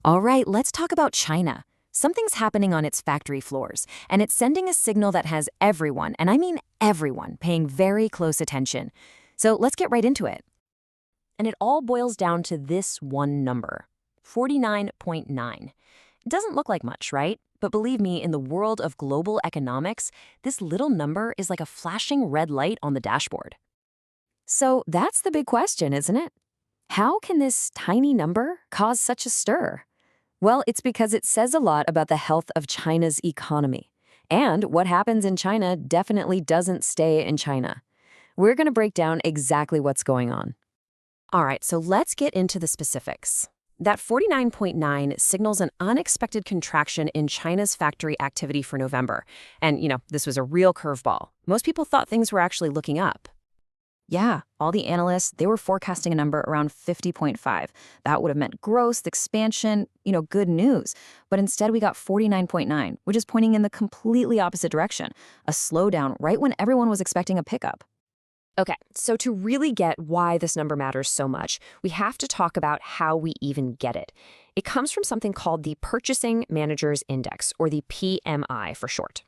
All right, let's talk about China. Something's happening on its factory floors, and it's sending a signal that has everyone, and I mean everyone, paying very close attention. So let's get right into it. And it all boils down to this one number, 49.9. It doesn't look like much, right? But believe me, in the world of global economics, this little number is like a flashing red light on the dashboard. So that's the big question, isn't it? How can this tiny number cause such a stir? Well, it's because it says a lot about the health of China's economy. And what happens in China definitely doesn't stay in China. We're going to break down exactly what's going on. All right, so let's get into the specifics. That 49.9 signals an unexpected contraction in China's factory activity for November. And, this was a real curveball. Most people thought things were actually looking up. Yeah, all the analysts, they were forecasting a number around 50.5. That would have meant growth, expansion, good news. But instead we got 49.9, which is pointing in the completely opposite direction, a slowdown right when everyone was expecting a pickup. Okay, so to really get why this number matters so much, we have to talk about how we even get it. It comes from something called the Purchasing Managers Index, or the PMI for short.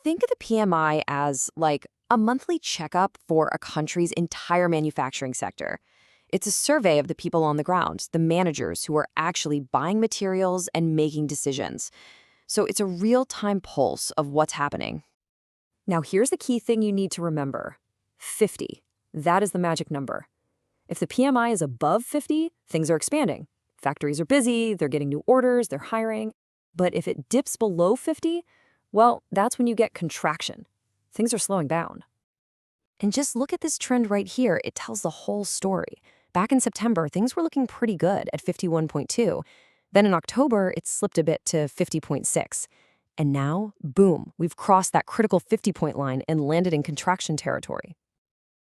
Think of the PMI as like a monthly checkup for a country's entire manufacturing sector. It's a survey of the people on the ground, the managers who are actually buying materials and making decisions. So it's a real-time pulse of what's happening. Now here's the key thing you need to remember. 50. That is the magic number. If the PMI is above 50, things are expanding. Factories are busy, they're getting new orders, they're hiring. But if it dips below 50, well, that's when you get contraction. Things are slowing down. And just look at this trend right here. It tells the whole story. Back in September, things were looking pretty good at 51.2. Then in October, it slipped a bit to 50.6. And now, boom, we've crossed that critical 50-point line and landed in contraction territory.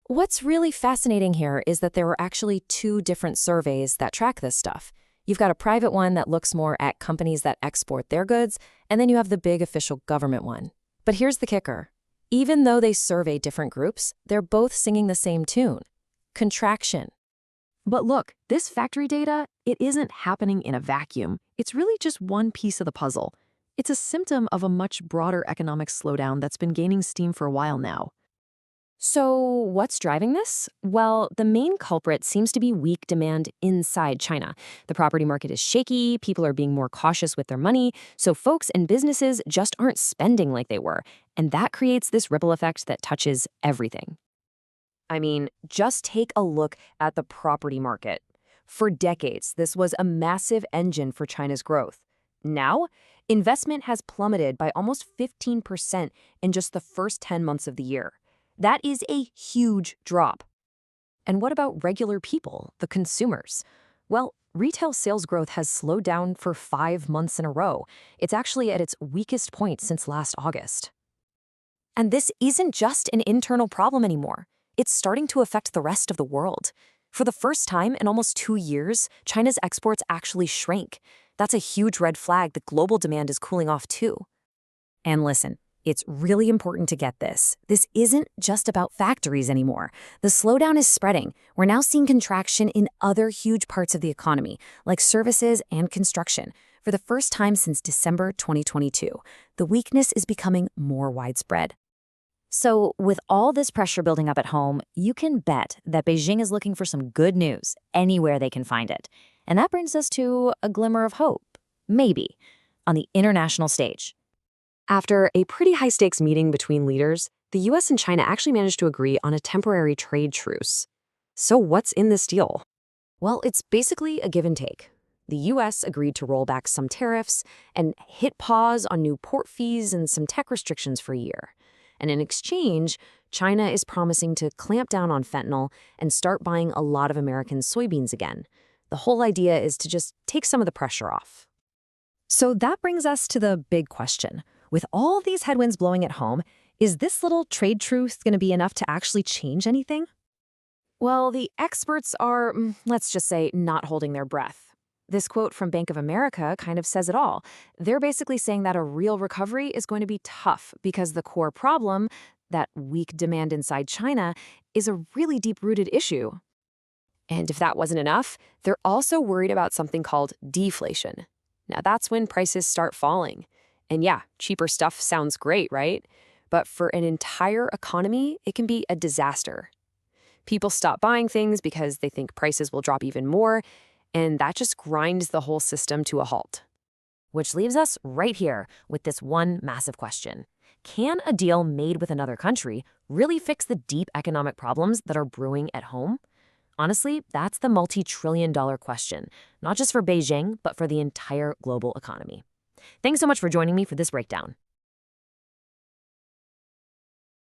What's really fascinating here is that there are actually two different surveys that track this stuff. You've got a private one that looks more at companies that export their goods, and then you have the big official government one. But here's the kicker. Even though they survey different groups, they're both singing the same tune: contraction. But look, this factory data, it isn't happening in a vacuum. It's really just one piece of the puzzle. It's a symptom of a much broader economic slowdown that's been gaining steam for a while now. So what's driving this? Well, the main culprit seems to be weak demand inside China. The property market is shaky, people are being more cautious with their money, so folks and businesses just aren't spending like they were, and that creates this ripple effect that touches everything. I mean, just take a look at the property market. For decades, this was a massive engine for China's growth. Now, investment has plummeted by almost 15% in just the first 10 months of the year. That is a huge drop. And what about regular people, the consumers? Well, retail sales growth has slowed down for 5 months in a row. It's actually at its weakest point since last August. And this isn't just an internal problem anymore. It's starting to affect the rest of the world. For the first time in almost 2 years, China's exports actually shrank. That's a huge red flag that global demand is cooling off too. And listen, it's really important to get this. This isn't just about factories anymore. The slowdown is spreading. We're now seeing contraction in other huge parts of the economy, like services and construction. For the first time since December 2022, the weakness is becoming more widespread. So with all this pressure building up at home, you can bet that Beijing is looking for some good news anywhere they can find it. And that brings us to a glimmer of hope, maybe, on the international stage. After a pretty high-stakes meeting between leaders, the US and China actually managed to agree on a temporary trade truce. So what's in this deal? Well, it's basically a give and take. The US agreed to roll back some tariffs and hit pause on new port fees and some tech restrictions for a year. And in exchange, China is promising to clamp down on fentanyl and start buying a lot of American soybeans again. The whole idea is to just take some of the pressure off. So that brings us to the big question. With all these headwinds blowing at home, is this little trade truce going to be enough to actually change anything? Well, the experts are, let's just say, not holding their breath. This quote from Bank of America kind of says it all. They're basically saying that a real recovery is going to be tough because the core problem, that weak demand inside China, is a really deep-rooted issue. And if that wasn't enough, they're also worried about something called deflation. Now, that's when prices start falling. And yeah, cheaper stuff sounds great, right? But for an entire economy, it can be a disaster. People stop buying things because they think prices will drop even more, and that just grinds the whole system to a halt. Which leaves us right here with this one massive question. Can a deal made with another country really fix the deep economic problems that are brewing at home? Honestly, that's the multi-trillion-dollar question, not just for Beijing, but for the entire global economy. Thanks so much for joining me for this breakdown.